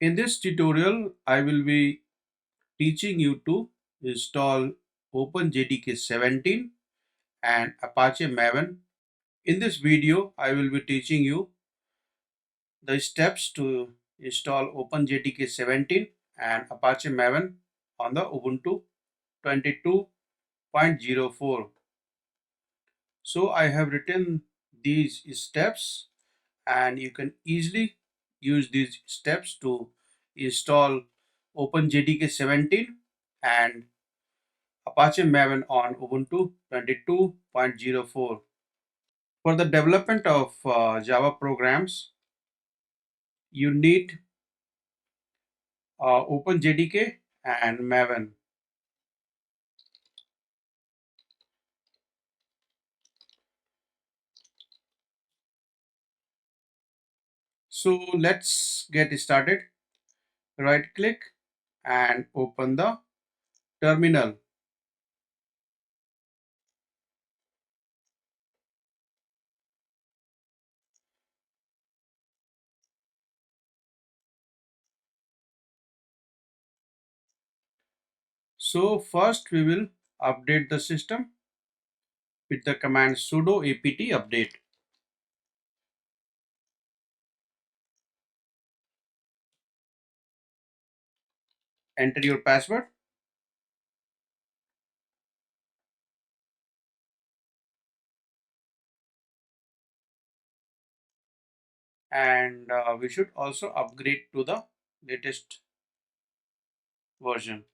In this tutorial, I will be teaching you to install OpenJDK 17 and Apache Maven. In this video, I will be teaching you the steps to install OpenJDK 17 and Apache Maven on the Ubuntu 22.04. So I have written these steps and you can easily use these steps to install OpenJDK 17 and Apache Maven on Ubuntu 22.04. For the development of Java programs, you need OpenJDK and Maven. So let's get started. Right click and open the terminal. So first we will update the system with the command sudo apt update. Enter your password and we should also upgrade to the latest version.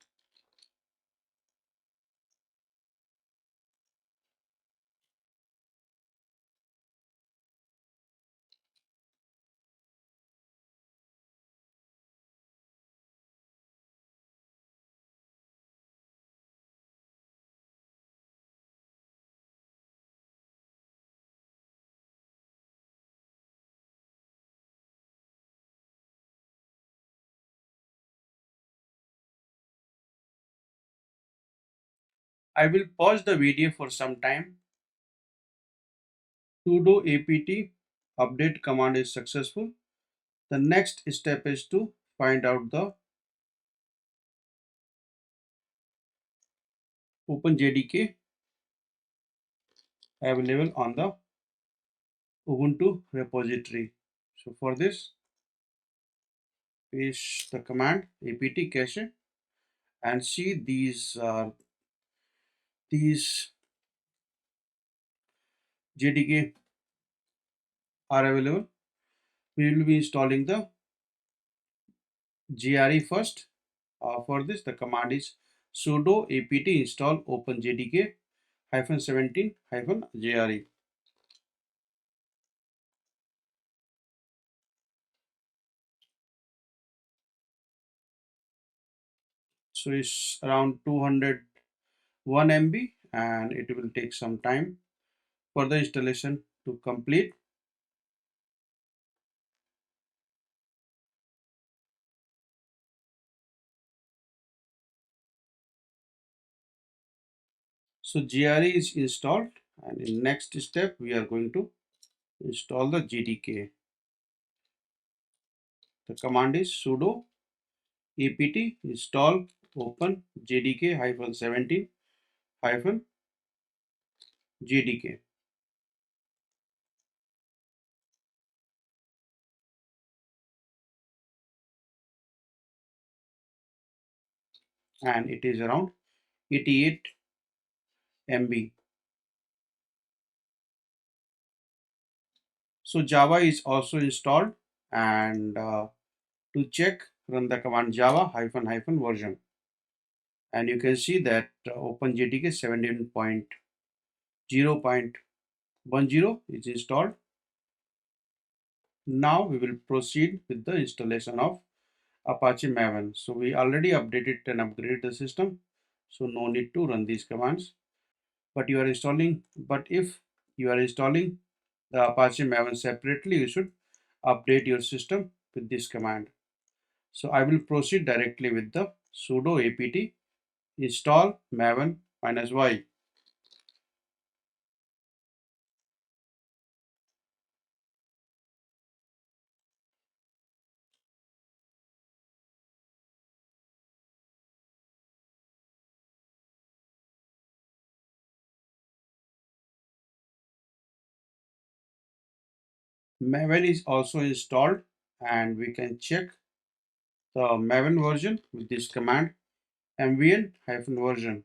I will pause the video for some time. Sudo apt update command is successful. The next step is to find out the OpenJDK available on the Ubuntu repository. So for this, paste the command apt cache and see these JDK are available. We will be installing the GRE first. For this, the command is sudo apt install openjdk -17 -gre. So it's around 201 MB and it will take some time for the installation to complete. So GRE is installed and in next step we are going to install the JDK. The command is sudo apt install openjdk -17 -jdk and it is around 88 MB. So Java is also installed and to check run the command java --- version and you can see that OpenJDK 17.0.10 is installed. Now we will proceed with the installation of Apache Maven. So we already updated and upgraded the system, so no need to run these commands. But if you are installing the Apache Maven separately, you should update your system with this command. So I will proceed directly with the sudo apt install maven -y. Maven is also installed, and we can check the Maven version with this command mvn-version.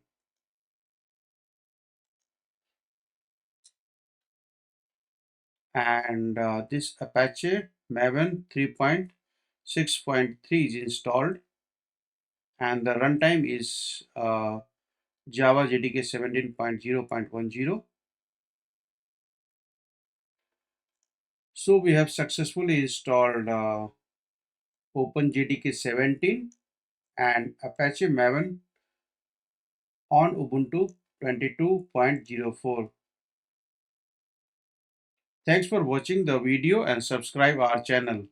And this Apache Maven 3.6.3 is installed, and the runtime is Java JDK 17.0.10. So we have successfully installed OpenJDK 17 and Apache Maven on Ubuntu 22.04. Thanks for watching the video and subscribe our channel.